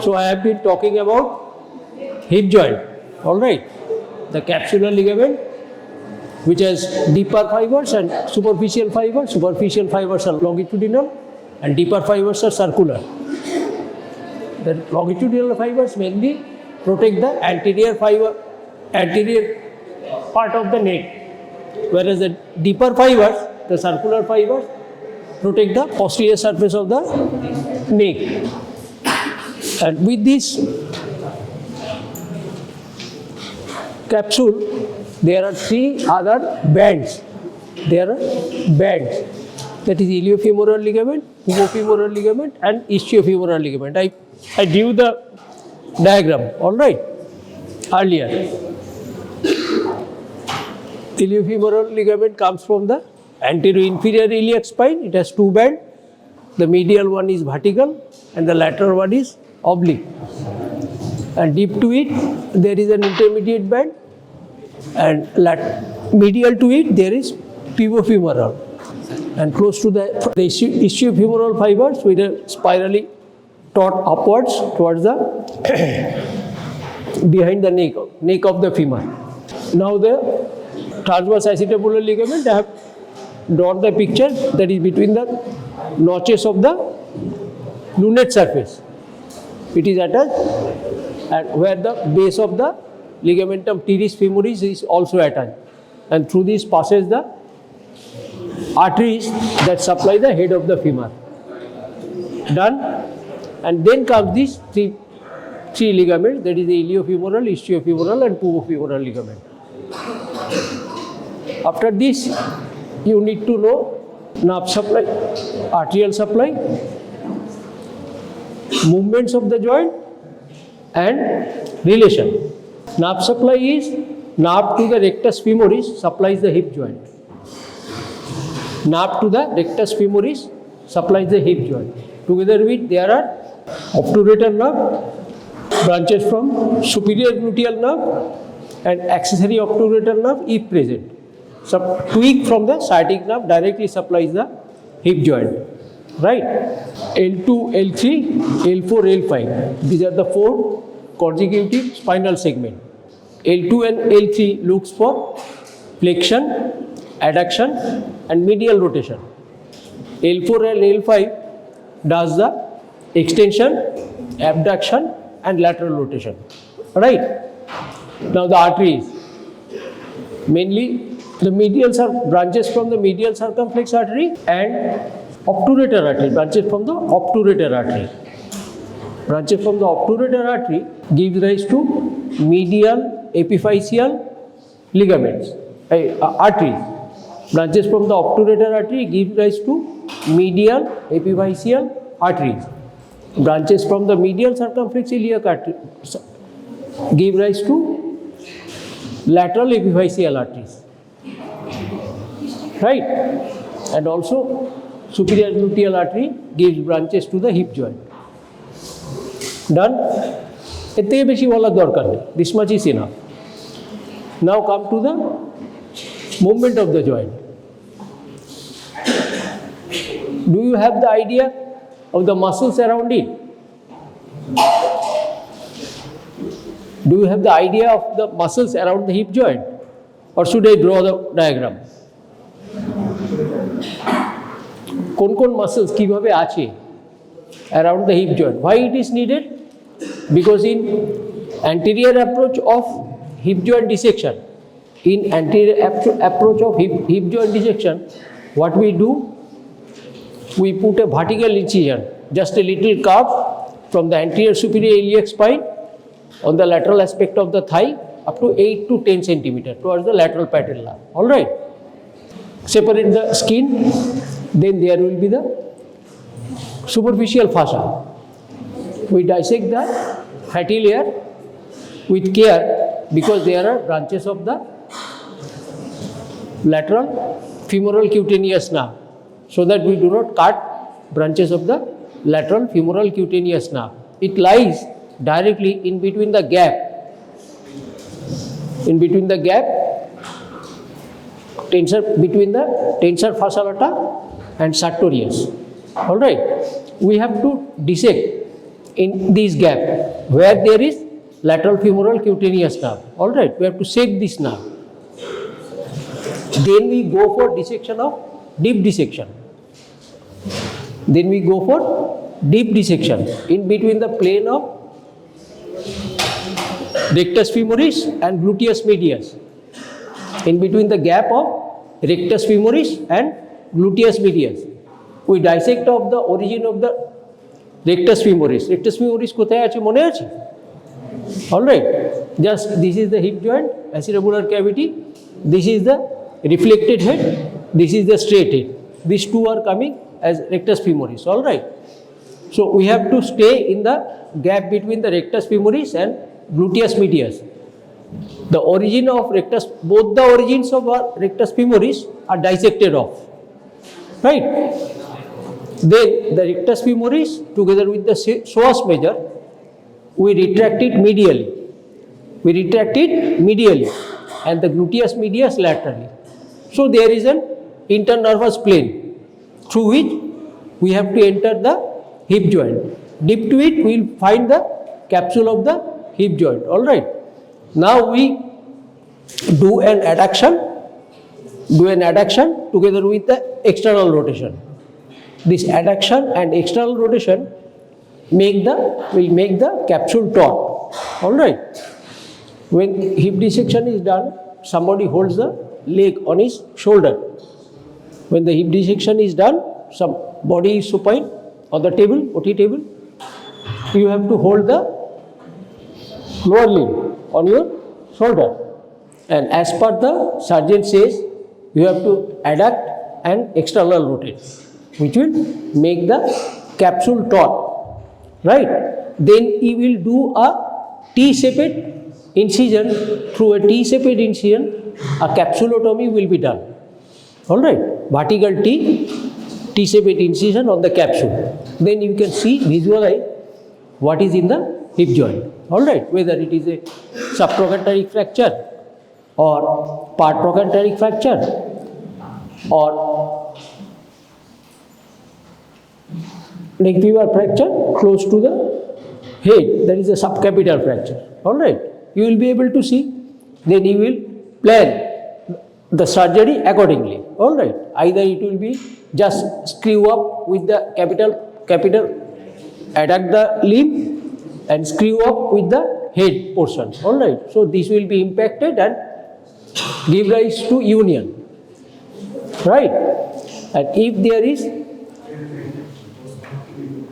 So I have been talking about hip joint, alright. The capsular ligament, which has deeper fibers and superficial fibers. Superficial fibers are longitudinal and deeper fibers are circular. The longitudinal fibers mainly protect the anterior part of the neck, whereas the deeper fibers, the circular fibers, protect the posterior surface of the neck. And with this capsule, there are three other bands. There are bands. That is iliofemoral ligament, pubofemoral ligament, and ischiofemoral ligament. I drew the diagram, all right, earlier. Iliofemoral ligament comes from the anterior inferior iliac spine. It has two bands. The medial one is vertical and the lateral one is oblique. And deep to it, there is an intermediate band, and medial to it, there is pubofemoral. And close to the ischiofemoral fibers with a spirally taut upwards towards the behind the neck of the femur. Now the transverse acetabular ligament, I have drawn the picture that is between the notches of the lunate surface. It is attached, and where the base of the ligamentum teres femoris is also attached, and through this passes the arteries that supply the head of the femur. Done. And then comes these three ligaments, that is the iliofemoral, ischiofemoral, and pubofemoral ligament. After this, you need to know nerve supply, arterial supply, movements of the joint, and relation. Nerve supply is nerve to the rectus femoris supplies the hip joint. Nerve to the rectus femoris supplies the hip joint. Together with, there are obturator nerve, branches from superior gluteal nerve, and accessory obturator nerve if present. Some tweak from the sciatic nerve directly supplies the hip joint. Right? L2, L3, L4, L5. These are the four consecutive spinal segments. L2 and L3 looks for flexion, adduction, and medial rotation. L4 and L5 does the extension, abduction, and lateral rotation. Right? Now the arteries. Mainly the medial branches from the medial circumflex artery and obturator artery, branches from the obturator artery. Branches from the obturator artery gives rise to medial epiphyseal ligaments, arteries. Branches from the obturator artery gives rise to medial epiphyseal arteries. Branches from the medial circumflex iliac artery give rise to lateral epiphyseal arteries. Right? And also superior gluteal artery gives branches to the hip joint. Done? এর থেকে বেশি বলার দরকার নেই. This much is enough. Now come to the movement of the joint. Do you have the idea of the muscles around it? Do you have the idea of the muscles around the hip joint? Or should I draw the diagram? কোন muscles কিভাবে আছে around the hip joint? Why it is needed? Because in anterior approach of hip joint dissection, hip joint dissection, what we do? We put a vertical incision, just a little curve from the anterior superior iliac spine on the lateral aspect of the thigh up to 8 to 10 centimeter towards the lateral patella. All right. Separate the skin, then there will be the superficial fascia. We dissect the fatty layer with care because there are branches of the lateral femoral cutaneous nerve, so that we do not cut branches of the lateral femoral cutaneous nerve. It lies directly in between the gap. Between the tensor fascia lata and sartorius. All right. We have to dissect in this gap where there is lateral femoral cutaneous nerve. All right, we have to shake this nerve. Then we go for dissection of deep dissection. Then we go for deep dissection in between the plane of rectus femoris and gluteus medius. In between the gap of rectus femoris and gluteus medius, we dissect of the origin of the rectus femoris. Rectus femoris কোথায় আছে মনে আছে? All right, just this is the hip joint, acetabular cavity. This is the reflected head. This is the straight head. These two are coming as rectus femoris. All right. So we have to stay in the gap between the rectus femoris and gluteus medius. The origin of rectus, both the origins of our rectus femoris are dissected off. Right. Then the rectus femoris together with the psoas major, we retract it medially. We retract it medially and the gluteus medius laterally. So there is an internervous plane through which we have to enter the hip joint. Deep to it, we will find the capsule of the hip joint. All right. Now we do an adduction together with the external rotation. This adduction and external rotation will make the capsule taut. All right. When hip dissection is done, somebody holds the leg on his shoulder. When the hip dissection is done, some body is supine on the table, OT table. You have to hold the lower limb on your shoulder. And as per the surgeon says, you have to adduct and external rotate, which will make the capsule taut. Right? Then he will do a T-shaped incision. Through a T-shaped incision, a capsulotomy will be done. All right? Vertical T-shaped incision on the capsule. Then you can visualize what is in the hip joint. All right? Whether it is a subtrochanteric fracture or part trochanteric fracture or neck femur fracture close to the head, that is a subcapital fracture. All right, you will be able to see. Then you will plan the surgery accordingly. All right, either it will be just screw up with the capital, adduct the limb and screw up with the head portion. All right, so this will be impacted and give rise to union. Right, and if there is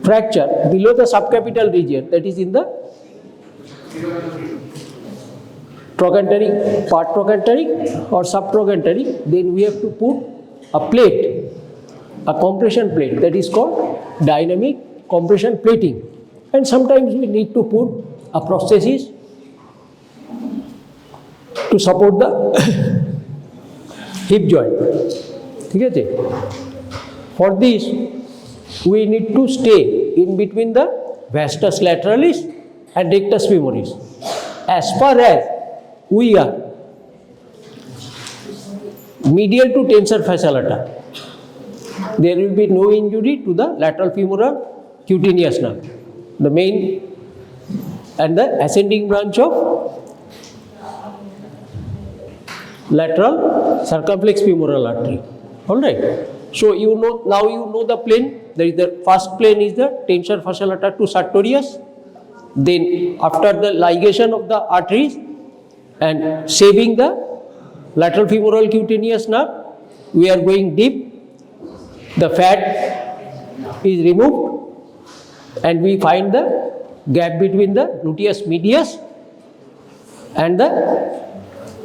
fracture below the subcapital region, that is in the trochanteric, part trochanteric or subtrochanteric, then we have to put a plate, a compression plate, that is called dynamic compression plating. And sometimes we need to put a prosthesis to support the hip joint. Okay? For this, we need to stay in between the vastus lateralis and rectus femoris. As far as we are medial to tensor fascial lata, there will be no injury to the lateral femoral cutaneous nerve, the main and the ascending branch of lateral circumflex femoral artery. All right. So you know, now you know the plane. There is the first plane is the tensor fascial lata to sartorius. Then after the ligation of the arteries and shaving the lateral femoral cutaneous nerve, we are going deep. The fat is removed and we find the gap between the gluteus medius and the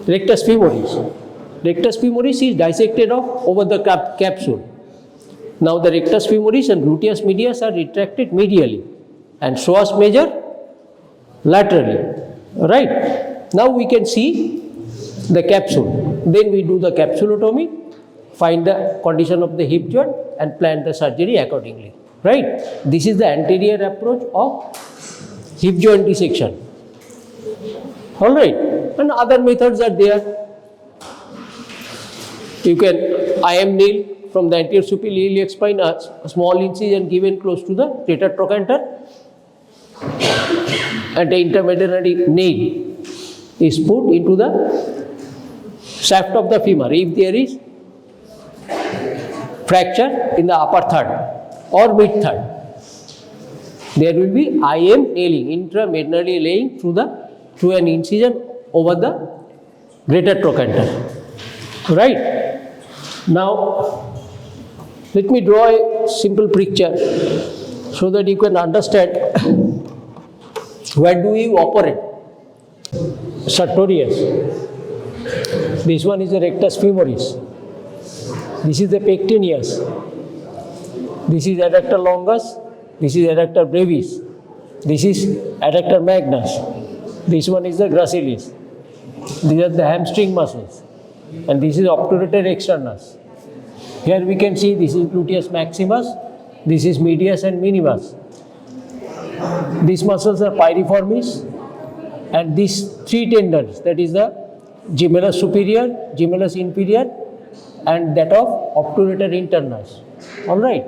rectus femoris. Rectus femoris is dissected off over the capsule. Now the rectus femoris and gluteus medius are retracted medially and psoas major laterally. Right? Now we can see the capsule. Then we do the capsulotomy, find the condition of the hip joint and plan the surgery accordingly. Right? This is the anterior approach of hip joint dissection. All right? And other methods are there. You can IM nail from the anterior superior iliac spine, a small incision given close to the greater trochanter, and the intermedullary nail is put into the shaft of the femur. If there is fracture in the upper third or mid third, there will be IM nailing, intramedullary laying through an incision over the greater trochanter. Right? Now, let me draw a simple picture so that you can understand where do you operate. Sartorius. This one is the rectus femoris. This is the pectineus. This is adductor longus. This is adductor brevis. This is adductor magnus. This one is the gracilis. These are the hamstring muscles. And this is obturator externus. Here we can see this is gluteus maximus. This is medius and minimus. These muscles are piriformis. And these three tendons, that is the gemellus superior, gemellus inferior, and that of obturator internus. All right.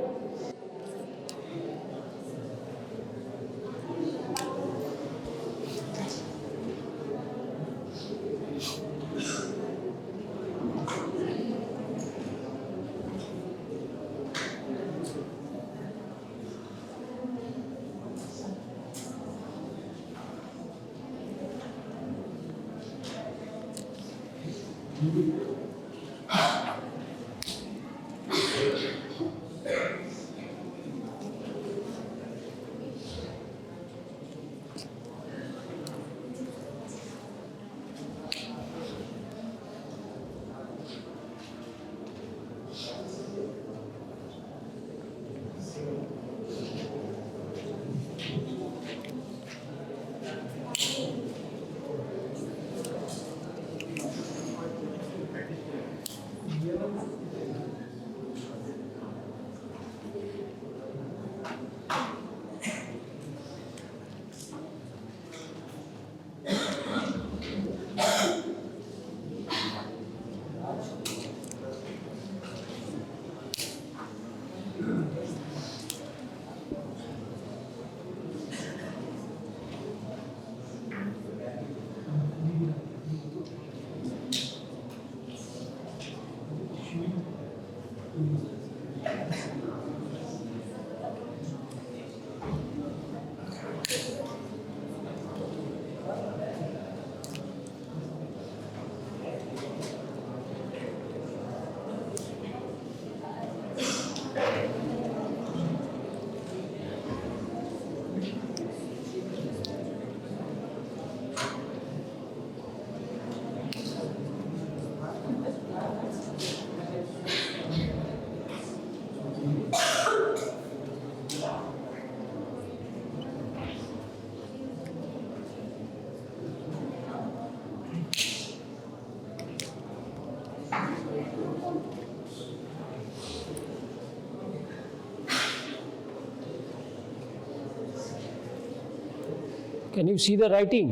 Can you see the writing?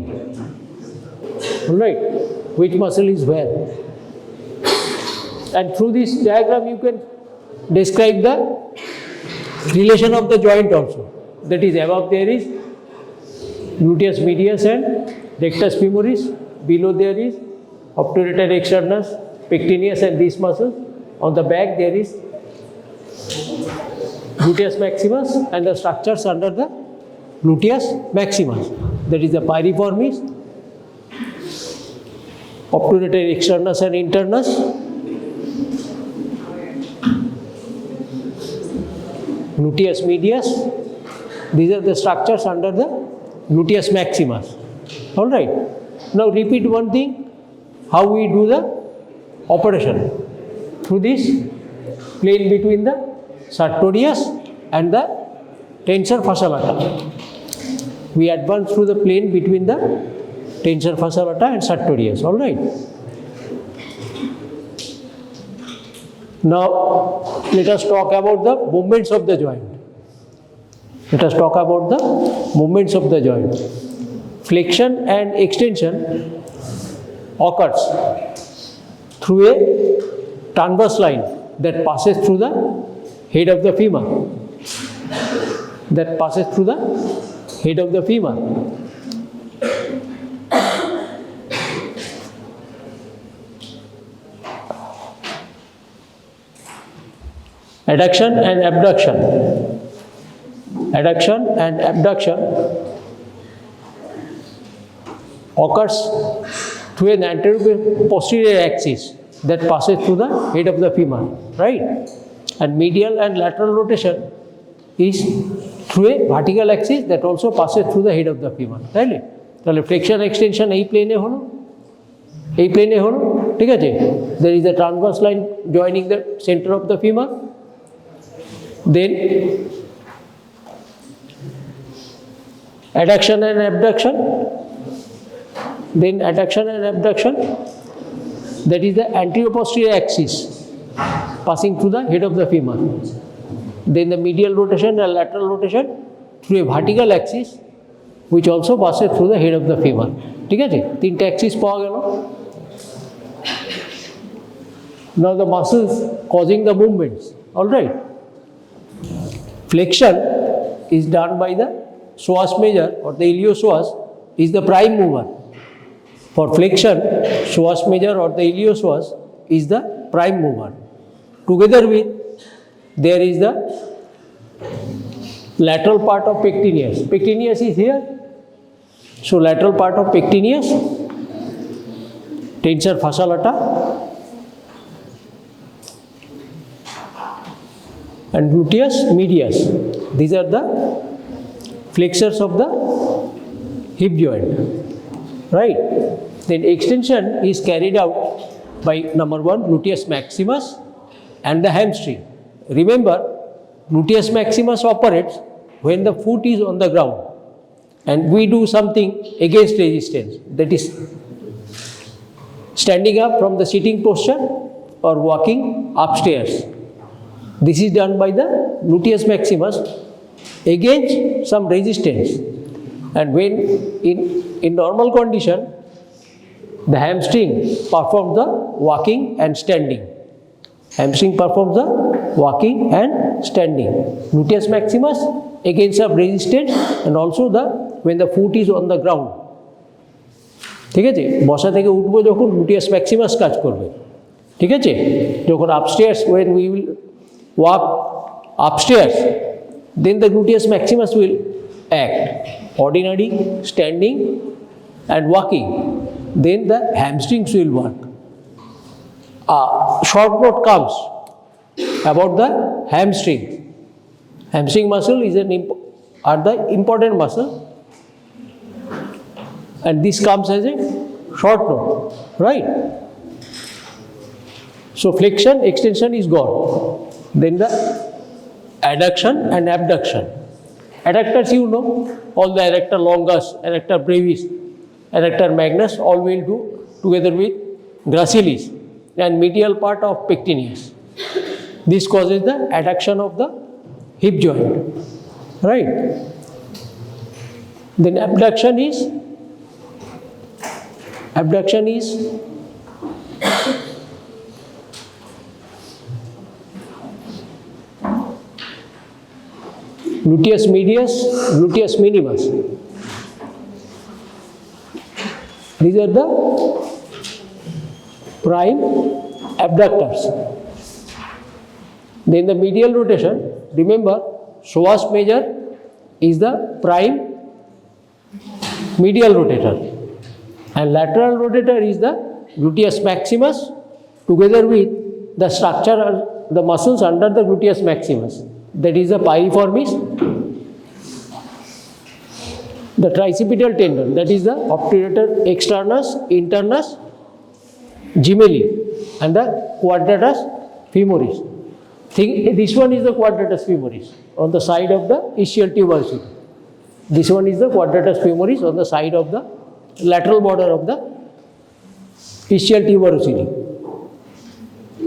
All right. Which muscle is where? And through this diagram you can describe the relation of the joint also. That is, above there is gluteus medius and rectus femoris. Below there is obturator externus, pectineus and these muscles. On the back there is gluteus maximus and the structures under the gluteus maximus. That is the piriformis, obturator externus and internus, gluteus medius. These are the structures under the gluteus maximus. All right. Now repeat one thing, how we do the operation. Through this plane between the sartorius and the tensor fascia lata. We advance through the plane between the tensor fascia lata and sartorius. All right. Now let us talk about the movements of the joint. Let us talk about the movements of the joint. Flexion and extension occurs through a transverse line that passes through the head of the femur. That passes through the head of the femur. Adduction and abduction. Adduction and abduction occurs through an anterior posterior axis that passes through the head of the femur, right? And medial and lateral rotation is through a vertical axis that also passes through the head of the femur, right? তাহলে flexion extension এই প্লেনে হলো, এই প্লেনে হলো, ঠিক আছে? There is a transverse line joining the center of the femur. Then adduction and abduction. Then adduction and abduction. That is the anterior posterior axis passing through the head of the femur. Then the medial rotation and lateral rotation through a vertical axis which also passes through the head of the femur. ঠিক আছে? তিনটা axis পাওয়া গেল. Now the muscles causing the movements. All right. Flexion is done by the psoas major or the iliopsoas is the prime mover. For flexion, psoas major or the iliopsoas is the prime mover. Together with, there is the lateral part of pectineus. Pectineus is here. So lateral part of pectineus, tensor fascia lata, and gluteus medius. These are the flexors of the hip joint, right? Then extension is carried out by number one, gluteus maximus and the hamstring. Remember, gluteus maximus operates when the foot is on the ground and we do something against resistance, that is standing up from the sitting posture or walking upstairs. This is done by the gluteus maximus against some resistance, and when in normal condition the hamstring performs the walking and standing. Hamstring performs the walking and standing. Gluteus maximus against some resistance and also the when the foot is on the ground. ঠিক আছে? বসা থেকে উঠবো যখন gluteus maximus কাজ করবে, ঠিক আছে? যখন upstairs, when we will walk upstairs, then the gluteus maximus will act. Ordinary, standing and walking, then the hamstrings will work. A short note comes about the hamstring. Hamstring muscle is are the important muscle, and this comes as a short note, right? So flexion, extension is gone. Then the adduction and abduction. Adductors, you know, all the adductor longus, adductor brevis, adductor magnus, all will do together with gracilis and medial part of pectineus. This causes the adduction of the hip joint, right? Then abduction is gluteus medius, gluteus minimus. These are the prime abductors. Then the medial rotation, remember, psoas major is the prime medial rotator and lateral rotator is the gluteus maximus together with the structure, the muscles under the gluteus maximus. That is the piriformis, the tricipital tendon, that is the obturator externus, internus, gemelli, and the quadratus femoris. This one is the quadratus femoris on the side of the ischial tuberosity. This one is the quadratus femoris on the side of the lateral border of the ischial tuberosity.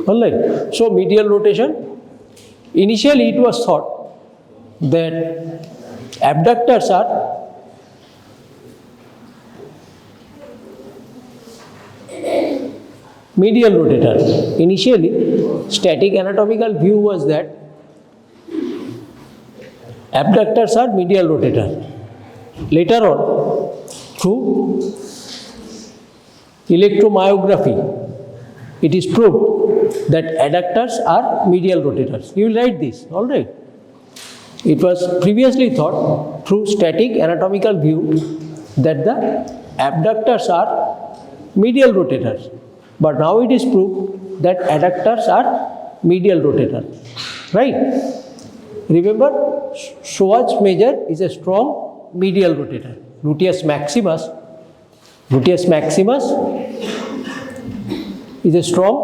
Alright. So medial rotation. Initially it was thought that abductors are medial rotator. Initially, static anatomical view was that abductors are medial rotator. Later on, through electromyography, it is proved that adductors are medial rotators. You will write this, all right. It was previously thought through static anatomical view that the abductors are medial rotators. But now it is proved that adductors are medial rotators, right? Remember, Schwarz major is a strong medial rotator. Gluteus maximus is a strong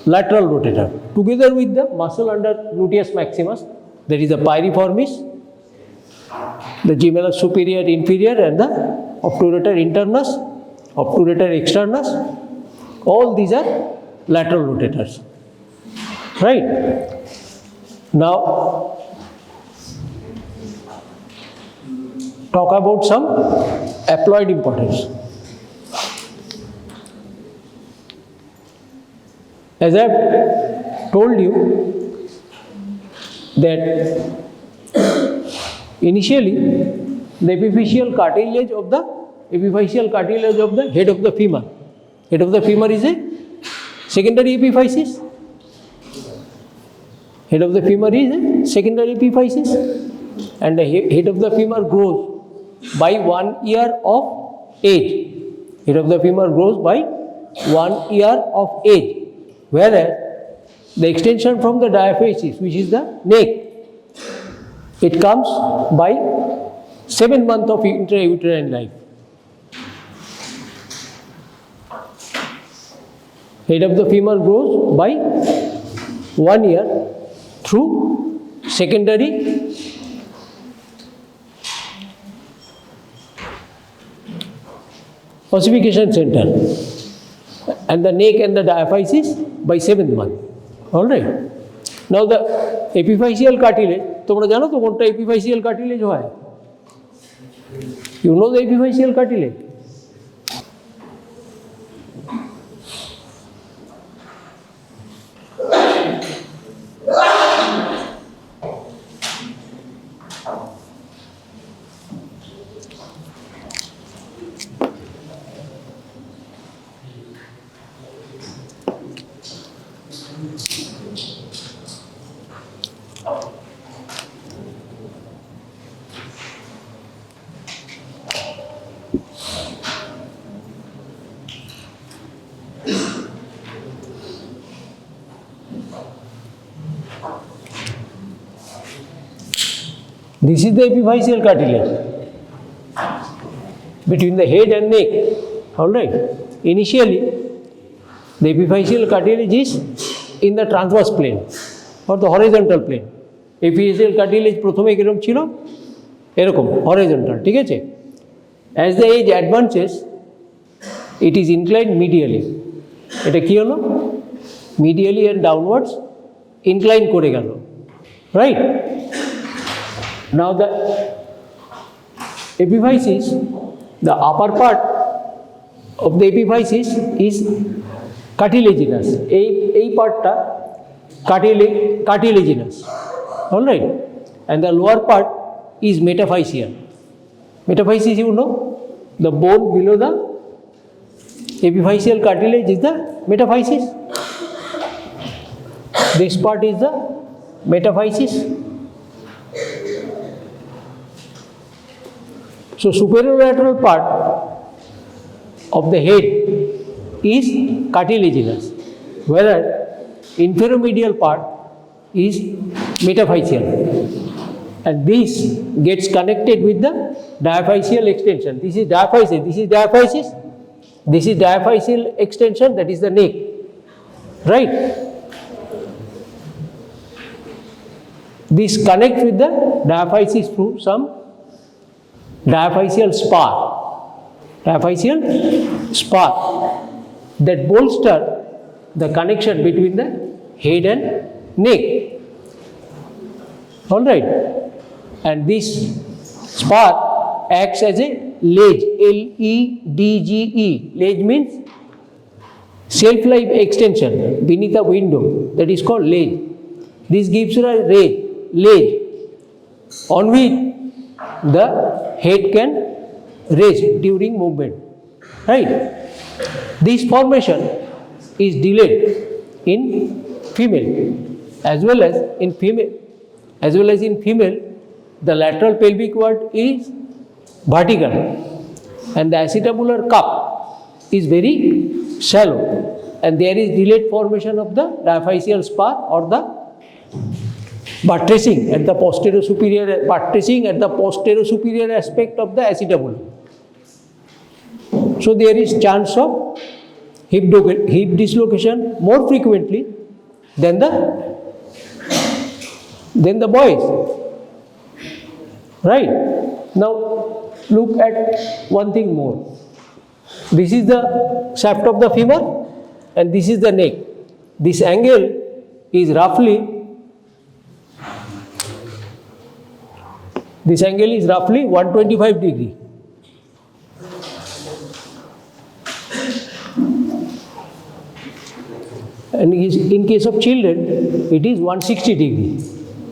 lateral rotator. Together with the muscle under gluteus maximus, there is the piriformis, the gemellus superior inferior, and the obturator internus, obturator externus. All these are lateral rotators, right? Now, talk about some applied importance. As I have told you that initially the epiphyseal cartilage of the head of the femur. Head of the femur is a secondary epiphysis. Head of the femur is a secondary epiphysis, and the head of the femur grows by 1 year of age. Head of the femur grows by 1 year of age, whereas the extension from the diaphysis, which is the neck, it comes by 7 months of intrauterine life. Head of the femur grows by 1 year through secondary ossification center, and the neck and the diaphysis by 7th month. All right. Now the epiphyseal cartilage, তোমরা জানো তো কোনটা epiphyseal cartilage হয়? You know the epiphyseal cartilage? This is the epiphyseal cartilage between the head and neck. All right. Initially, the epiphyseal cartilage is in the transverse plane or the horizontal plane. Epiphyseal cartilage প্রথমে কিরকম ছিল? এরকম horizontal, ঠিক আছে? As the age advances, it is inclined medially. এটা কি হলো? Medially and downwards incline করে গেল. Right? Now the epiphysis, the upper part of the epiphysis is cartilaginous. এই পার্টটা cartilaginous. All right. And the lower part is metaphyseal. Metaphysis, you know, the bone below the epiphyseal cartilage is the metaphysis. This part is the metaphysis. So superolateral part of the head is cartilaginous, whereas inferomedial part is metaphyseal, and this gets connected with the diaphyseal extension. This is diaphysis, this is diaphysis, this is diaphyseal extension, that is the neck, right? This connects with the diaphysis through some diaphyseal spar that bolster the connection between the head and neck. All right. And this spar acts as a ledge, L-E-D-G-E. Ledge means self-life extension beneath a window, that is called ledge. This gives you a ledge on which the head can rest during movement, right? This formation is delayed in female as well as in female. The lateral pelvic wall is vertical and the acetabular cup is very shallow, and there is delayed formation of the diaphyseal spur or the buttressing at the posterior superior aspect of the acetabulum. So there is chance of hip dislocation more frequently than the boys. Right? Now look at one thing more. This is the shaft of the femur and this is the neck. This angle is roughly 125 degree. And in case of children, it is 160 degree.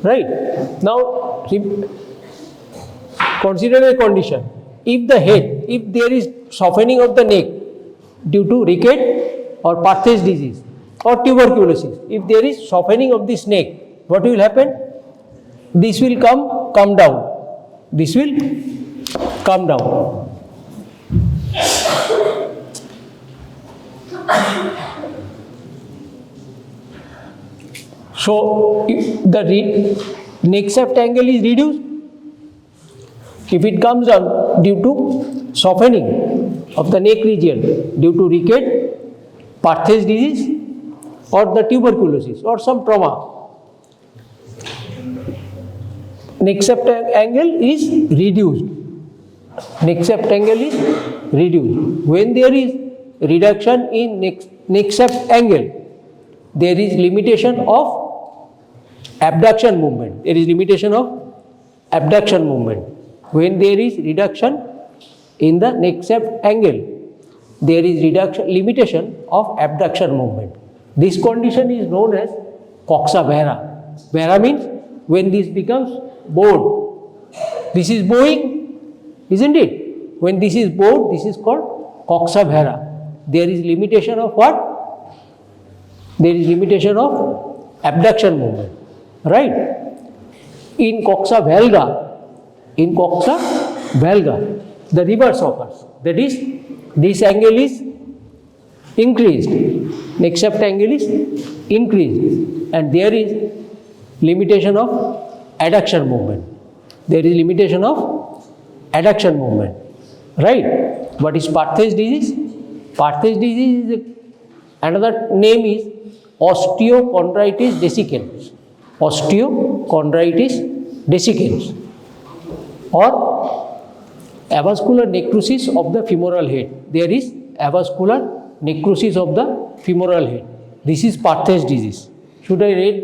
Right? Now, consider a condition. If there is softening of the neck due to ricket or Perthes disease or tuberculosis, if there is softening of this neck, what will happen? This will come down. This will come down. So, if the neck shaft angle is reduced, if it comes down due to softening of the neck region due to ricket, Perthes disease or the tuberculosis or some trauma, neck shaft angle is reduced. When there is reduction in neck shaft angle, there is limitation of abduction movement. When there is reduction in the neck shaft angle, there is limitation of abduction movement. This condition is known as Coxa vara. Vara means when this becomes bowed. This is bowing, isn't it? When this is bowed, this is called Coxa vara. There is limitation of what? There is limitation of abduction movement, right? In Coxa valga, the reverse occurs. That is, this angle is increased, neck shaft angle is increased, and there is limitation of adduction movement. Right? What is Perthes disease? Perthes disease is another name is osteochondritis dissecans. Or avascular necrosis of the femoral head. There is avascular necrosis of the femoral head. This is Perthes disease. Should I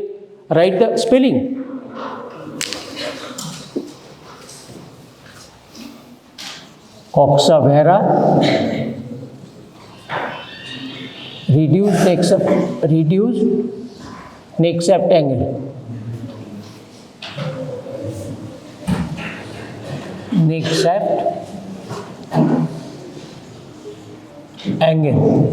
write the spelling? Coxa vara, reduced neck shaft angle. Neck shaft angle.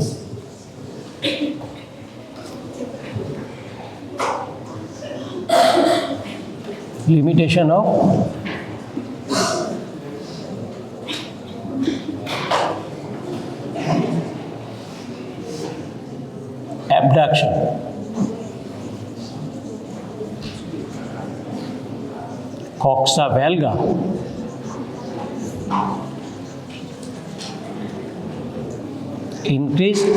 Limitation of abduction. Coxa valga. Increased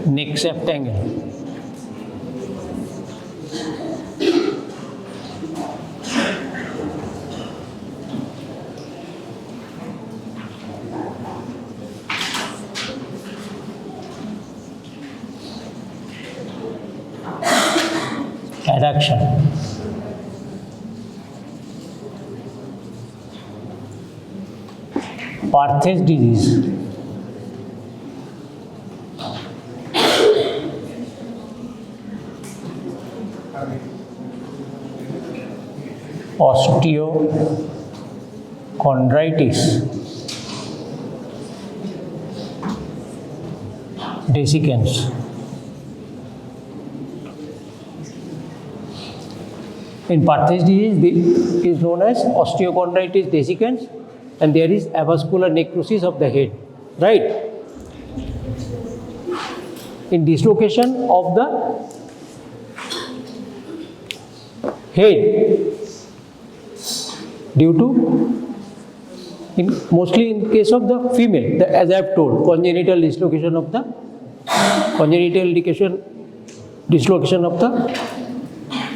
neck shaft angle. Adduction. Perthes disease. chondritis dissecans. In Perthes disease is known as osteochondritis dissecans, and there is avascular necrosis of the head, right? In dislocation of the head due to, mostly in case of the female, as I have told, congenital dislocation of the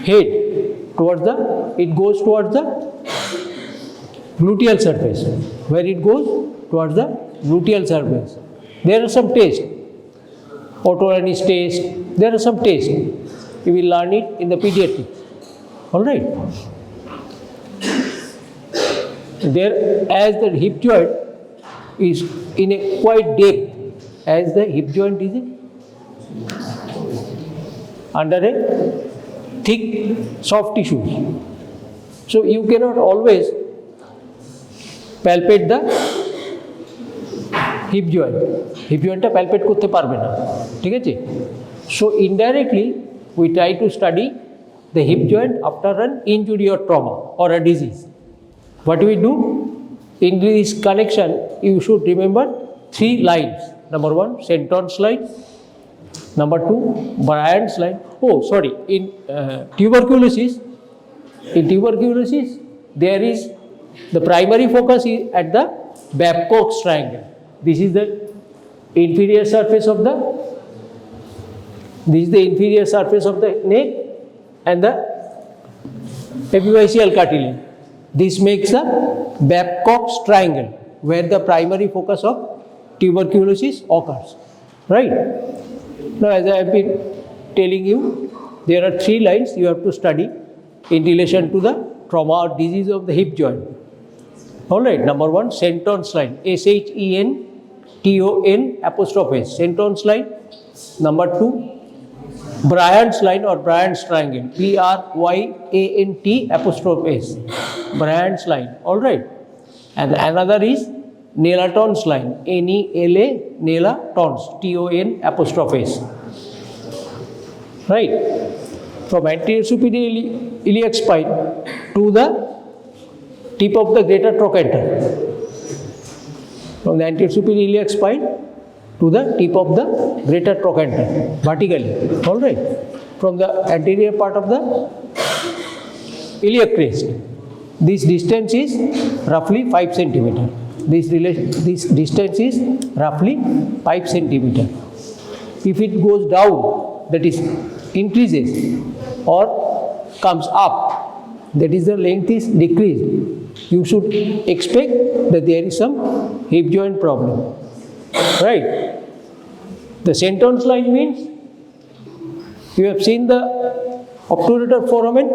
head towards the, it goes towards the gluteal surface. Where it goes? Towards the gluteal surface. There are some tests, autonomous test, there are some tests. You will learn it in the pediatrics. Alright. There, as the hip joint is in a quite depth, as the hip joint is under a thick, soft tissues. So you cannot always palpate the hip joint. Hip joint ta palpate korte parbe na. ঠিক আছে? So indirectly we try to study the hip joint after an injury or trauma or a disease. What we do? In this connection, you should remember 3 lines. Number 1, Shenton's line. Number 2, Bryant's line. Oh, sorry. In tuberculosis, there is the primary focus is at the Babcock's triangle. This is the inferior surface of the neck and the epiphyseal cartilage. This makes a Babcock's triangle where the primary focus of tuberculosis occurs. Right? Now, as I have been telling you, there are 3 lines you have to study in relation to the trauma or disease of the hip joint. Alright, number 1, Shenton's line, Shenton apostrophe S, Shenton's line. Number 2, Bryant's line or Bryant's triangle, Bryant apostrophe S, Bryant's line. Alright, and another is Nelaton's line, Nela, Nelaton's, Ton apostrophe S. Right, from anterior superior iliac spine to the tip of the greater trochanter. From the anterior superior iliac spine to the tip of the greater trochanter, vertically. Alright, from the anterior part of the iliac crest. This distance is roughly 5 centimeter. This distance is roughly 5 centimeter. If it goes down, that is increases or comes up, that is the length is decreased, you should expect that there is some hip joint problem. Right? The Shenton's line means you have seen the obturator foramen.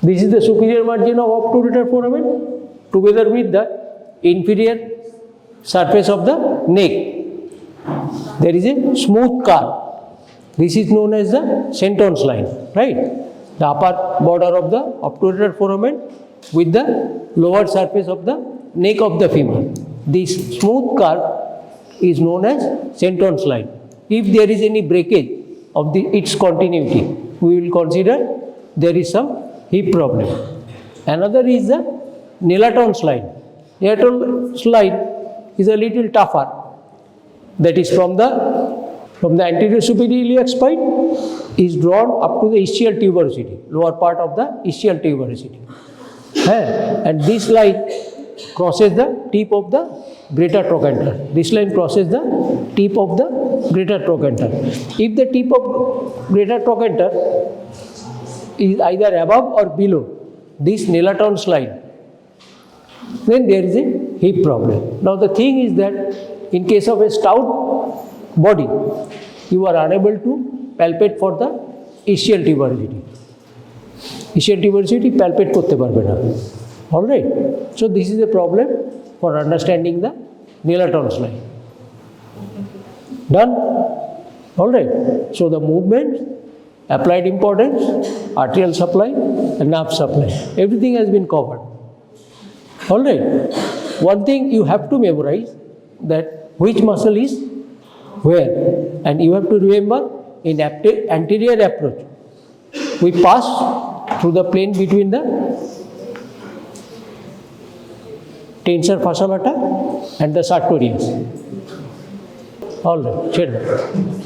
This is the superior margin of obturator foramen together with the inferior surface of the neck. There is a smooth curve. This is known as the Shenton's line, right? The upper border of the obturator foramen with the lower surface of the neck of the femur. This smooth curve is known as Shenton's line. If there is any breakage of its continuity, we will consider there is some hip problem. Another is the Nelaton's line. Nelaton's line is a little tougher. That is from the anterior superior iliac spine is drawn up to the ischial tuberosity, lower part of the ischial tuberosity. And this line crosses the tip of the greater trochanter. This line crosses the tip of the greater trochanter. If the tip of greater trochanter is either above or below this Nelaton's line, then there is a hip problem. Now the thing is that in case of a stout body, you are unable to palpate for the ischial tuberosity. Ischial tuberosity palpate korte parbe na. Alright. So this is a problem for understanding the Nelaton's line. Done? Alright. So the movement applied importance, arterial supply, and nerve supply. Everything has been covered. All right. One thing you have to memorize, that which muscle is where, and you have to remember in anterior approach, we pass through the plane between the tensor fascia lata and the sartorius. All right, Shenton.